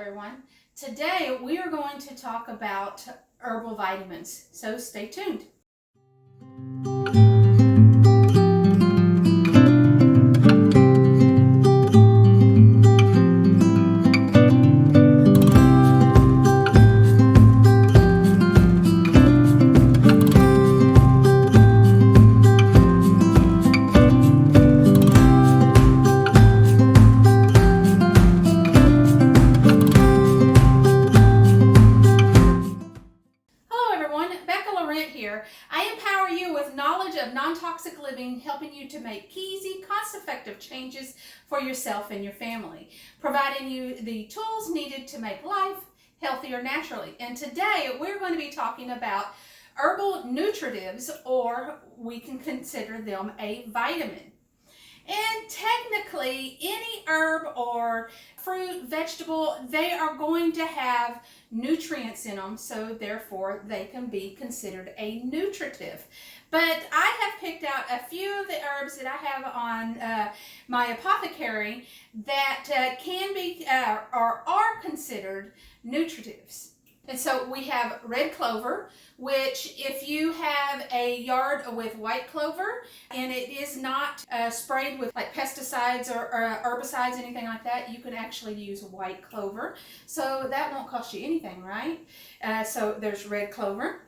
everyone. Today we are going to talk about herbal vitamins, so stay tuned. Laurent here. I empower you with knowledge of non-toxic living, helping you to make easy, cost-effective changes for yourself and your family, providing you the tools needed to make life healthier naturally. And today we're going to be talking about herbal nutritives, or we can consider them a vitamin. And technically, any herb or fruit, vegetable, they are going to have nutrients in them, so therefore they can be considered a nutritive. But I have picked out a few of the herbs that I have on my apothecary that can be or are considered nutritives. And so we have red clover, which if you have a yard with white clover and it is not sprayed with like pesticides or herbicides, anything like that, you can actually use white clover. So that won't cost you anything, right? So there's red clover.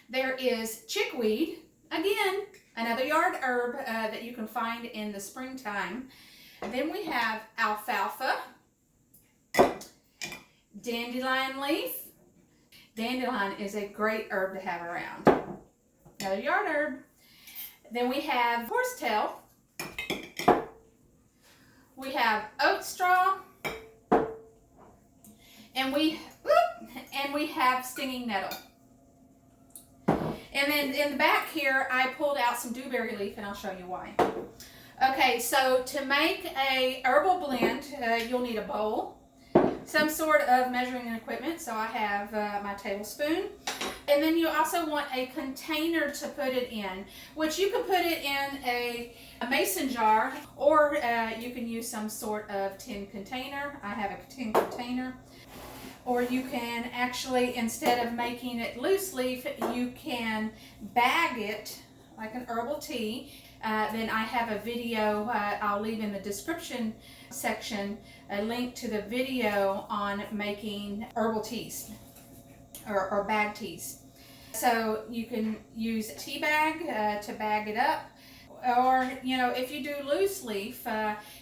There is chickweed, again, another yard herb that you can find in the springtime. Then we have alfalfa, dandelion leaf. Dandelion is a great herb to have around. Another yard herb. Then we have horsetail. We have oat straw. And we have stinging nettle. And then in the back here, I pulled out some dewberry leaf, and I'll show you why. Okay, so to make a herbal blend, you'll need a bowl, some sort of measuring equipment. So I have my tablespoon, and then you also want a container to put it in, which you can put it in a mason jar, or you can use some sort of tin container. I have a tin container. Or you can actually, instead of making it loose leaf, you can bag it like an herbal tea. Then I have a video, I'll leave in the description section, a link to the video on making herbal teas or bag teas. So you can use a tea bag to bag it up. Or, if you do loose leaf,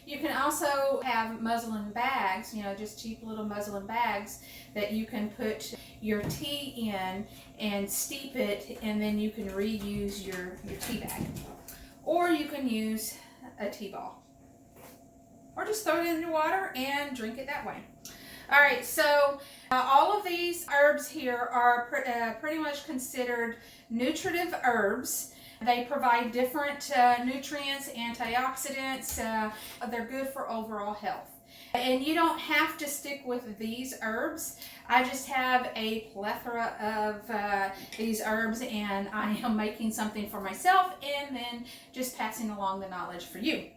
you can also have muslin bags, just cheap little muslin bags that you can put your tea in and steep it, and then you can reuse your tea bag. Or you can use a tea ball. Or just throw it in your water and drink it that way. All right, so all of these herbs here are pretty much considered nutritive herbs. They provide different nutrients, antioxidants. They're good for overall health. And you don't have to stick with these herbs. I just have a plethora of these herbs, and I am making something for myself and then just passing along the knowledge for you.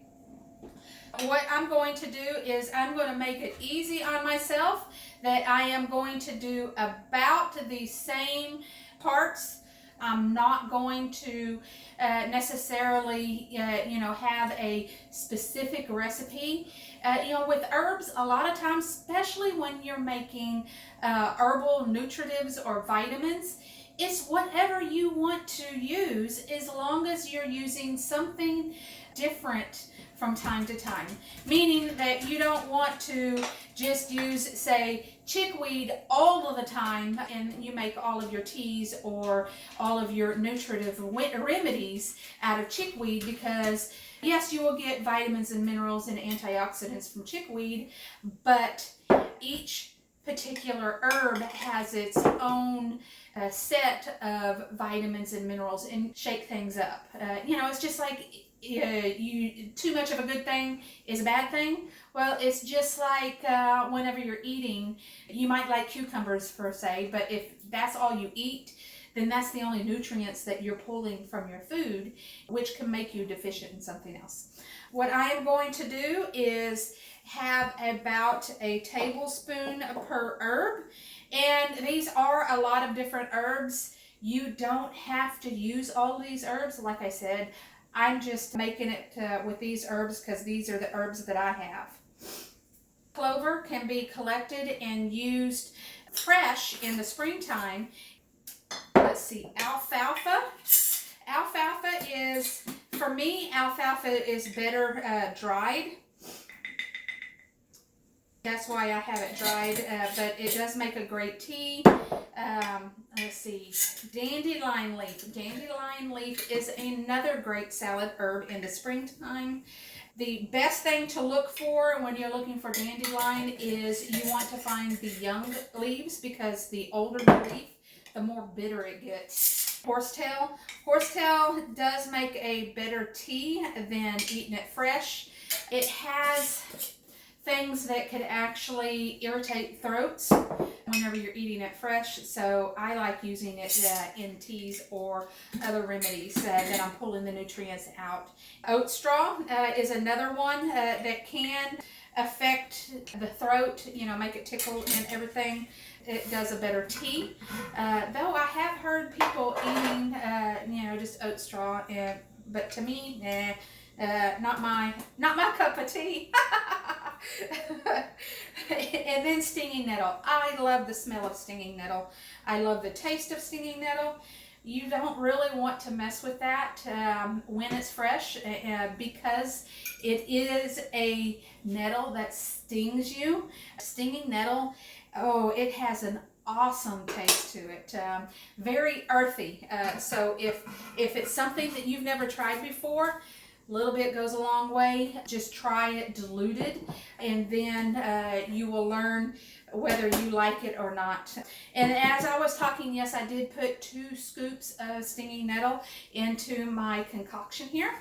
What I'm going to do is I'm going to make it easy on myself, that I am going to do about the same parts. I'm not going to necessarily, have a specific recipe. With herbs, a lot of times, especially when you're making herbal nutritives or vitamins, it's whatever you want to use, as long as you're using something different from time to time. Meaning that you don't want to just use, say, chickweed all of the time, and you make all of your teas or all of your nutritive remedies out of chickweed, because yes, you will get vitamins and minerals and antioxidants from chickweed, but each particular herb has its own set of vitamins and minerals and shake things up. It's just like too much of a good thing is a bad thing. Well, it's just like whenever you're eating, you might like cucumbers per se, but if that's all you eat, then that's the only nutrients that you're pulling from your food, which can make you deficient in something else. What I am going to do is have about a tablespoon per herb. And these are a lot of different herbs. You don't have to use all of these herbs. Like I said, I'm just making it with these herbs because these are the herbs that I have. Clover can be collected and used fresh in the springtime. Let's see, alfalfa. Alfalfa is, for me, alfalfa is better dried. That's why I have it dried, but it does make a great tea. Let's see, dandelion leaf. Dandelion leaf is another great salad herb in the springtime. The best thing to look for when you're looking for dandelion is you want to find the young leaves, because the older the leaf, the more bitter it gets. Horsetail. Horsetail does make a better tea than eating it fresh. It has things that could actually irritate throats whenever you're eating it fresh, so I like using it in teas or other remedies that I'm pulling the nutrients out. Oat straw is another one that can affect the throat, you know, make it tickle and everything. It does a better tea. Though I have heard people eating, you know, just oat straw, but to me, not my cup of tea. And then stinging nettle. I love the smell of stinging nettle. I love the taste of stinging nettle. You don't really want to mess with that when it's fresh, because it is a nettle that stings you. Stinging nettle, oh, it has an awesome taste to it. Very earthy. So if it's something that you've never tried before, a little bit goes a long way. Just try it diluted, and then you will learn whether you like it or not. And as I was talking, yes, I did put 2 scoops of stinging nettle into my concoction here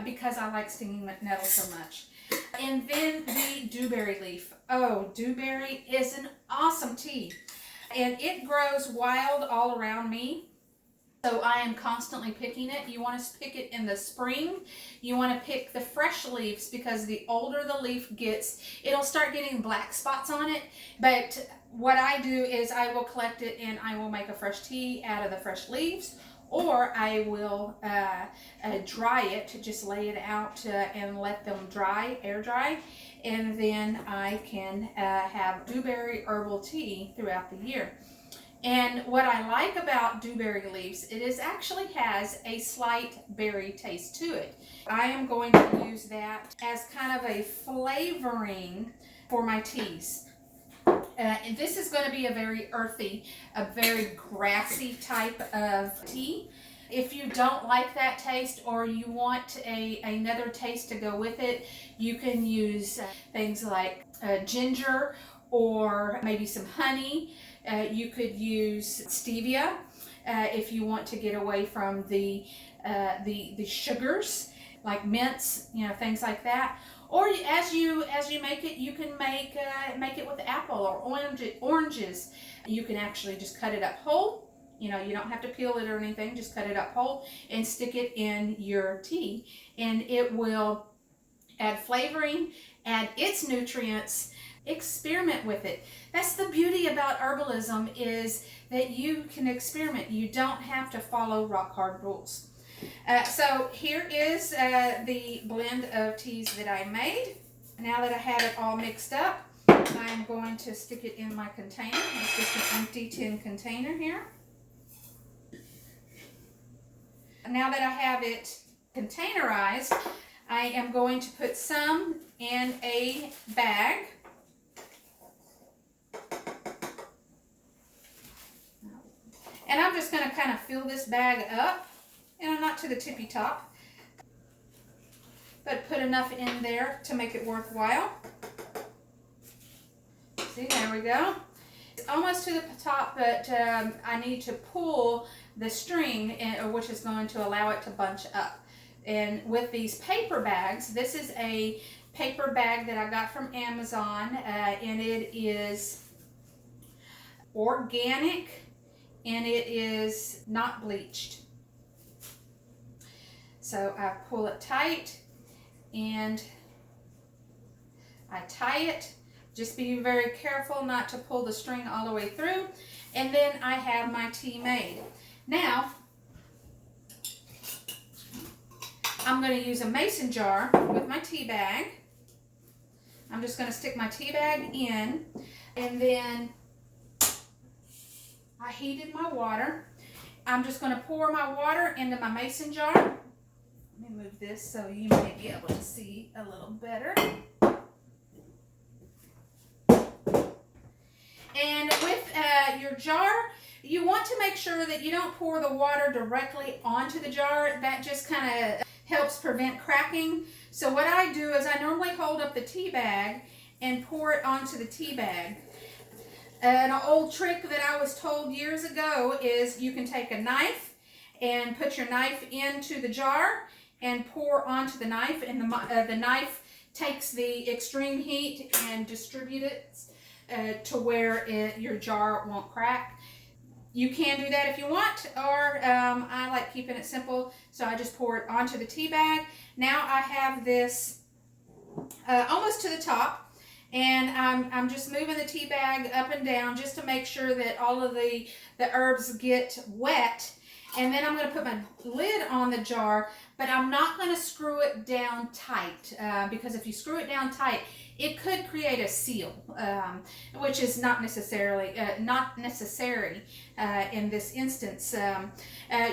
because I like stinging nettle so much. And then the dewberry leaf. Oh, dewberry is an awesome tea, and it grows wild all around me. So I am constantly picking it. You want to pick it in the spring. You want to pick the fresh leaves, because the older the leaf gets, it'll start getting black spots on it. But what I do is I will collect it and I will make a fresh tea out of the fresh leaves, or I will dry it, just lay it out and let them dry, air dry, and then I can have dewberry herbal tea throughout the year. And what I like about dewberry leaves, it actually has a slight berry taste to it. I am going to use that as kind of a flavoring for my teas. And this is going to be a very earthy, a very grassy type of tea. If you don't like that taste, or you want another taste to go with it, you can use things like ginger, or maybe some honey. You could use stevia if you want to get away from the sugars, like mints, you know, things like that. Or as you make it, you can make it with apple or oranges. You can actually just cut it up whole. You know, you don't have to peel it or anything. Just cut it up whole and stick it in your tea, and it will add flavoring, add its nutrients. Experiment with it. That's the beauty about herbalism, is that you can experiment. You don't have to follow rock hard rules. So here is the blend of teas that I made. Now that I have it all mixed up, I'm going to stick it in my container. It's just an empty tin container here. Now that I have it containerized, I am going to put some in a bag. And I'm just going to kind of fill this bag up, and not to the tippy top, but put enough in there to make it worthwhile. See, there we go. It's almost to the top, but I need to pull the string, which is going to allow it to bunch up. And with these paper bags, this is a paper bag that I got from Amazon, and it is organic, and it is not bleached. So I pull it tight, and I tie it. Just be very careful not to pull the string all the way through. And then I have my tea made. Now, I'm going to use a mason jar with my tea bag. I'm just going to stick my tea bag in, and then I heated my water. I'm just going to pour my water into my mason jar. Let me move this so you may be able to see a little better. And with your jar, you want to make sure that you don't pour the water directly onto the jar. That just kind of helps prevent cracking. So what I do is I normally hold up the tea bag and pour it onto the tea bag. An old trick that I was told years ago is you can take a knife and put your knife into the jar and pour onto the knife, and the knife takes the extreme heat and distributes it to where your jar won't crack. You can do that if you want, or I like keeping it simple, so I just pour it onto the tea bag. Now I have this almost to the top, and I'm just moving the tea bag up and down just to make sure that all of the herbs get wet. And then I'm going to put my lid on the jar, but I'm not going to screw it down tight, because if you screw it down tight, it could create a seal, which is not necessary in this instance.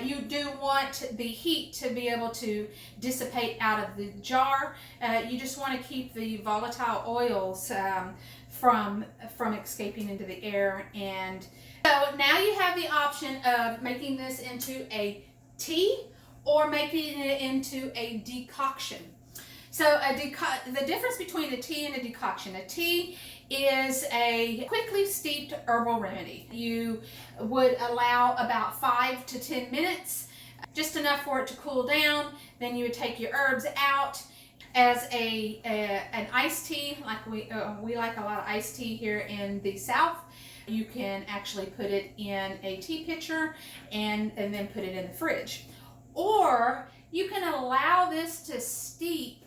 You do want the heat to be able to dissipate out of the jar. You just want to keep the volatile oils from escaping into the air. And so now you have the option of making this into a tea or making it into a decoction. So the difference between a tea and a decoction. A tea is a quickly steeped herbal remedy. You would allow about 5 to 10 minutes, just enough for it to cool down. Then you would take your herbs out. As an iced tea, like we like a lot of iced tea here in the South, you can actually put it in a tea pitcher and then put it in the fridge. Or you can allow this to steep,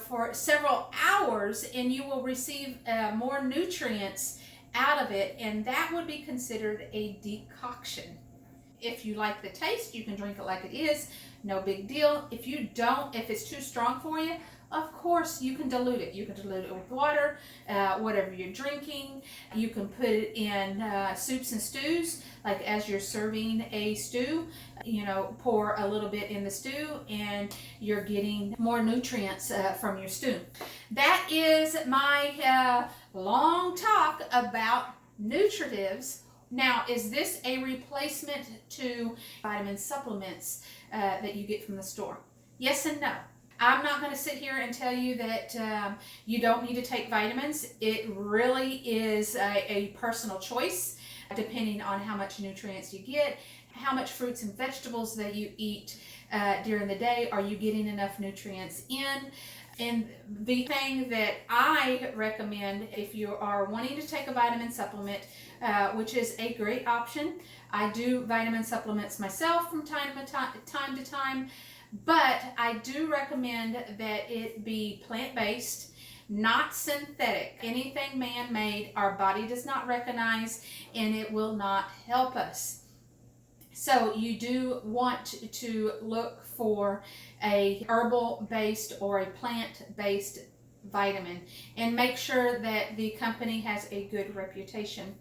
for several hours, and you will receive more nutrients out of it, and that would be considered a decoction. If you like the taste, you can drink it like it is, no big deal. If you don't, if it's too strong for you, of course you can dilute it. You can dilute it with water, whatever you're drinking. You can put it in soups and stews, like as you're serving a stew, pour a little bit in the stew and you're getting more nutrients from your stew. That is my long talk about nutritives. Now, is this a replacement to vitamin supplements that you get from the store? Yes and no. I'm not going to sit here and tell you that you don't need to take vitamins. It really is a personal choice, depending on how much nutrients you get, how much fruits and vegetables that you eat during the day. Are you getting enough nutrients in? And the thing that I recommend if you are wanting to take a vitamin supplement, which is a great option. I do vitamin supplements myself from time to time, but I do recommend that it be plant-based, not synthetic. Anything man-made, our body does not recognize, and it will not help us. So you do want to look for a herbal-based or a plant-based vitamin, and make sure that the company has a good reputation.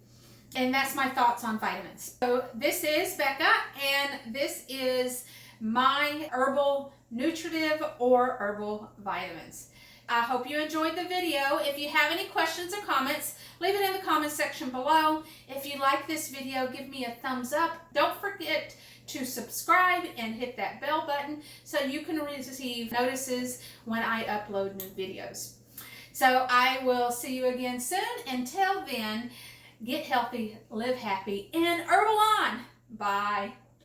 And that's my thoughts on vitamins. So this is Bekka, and this is my herbal nutritive or herbal vitamins. I hope you enjoyed the video. If you have any questions or comments, leave it in the comments section below. If you like this video, give me a thumbs up. Don't forget to subscribe and hit that bell button so you can receive notices when I upload new videos. So I will see you again soon. Until then, get healthy, live happy, and herbal on. Bye.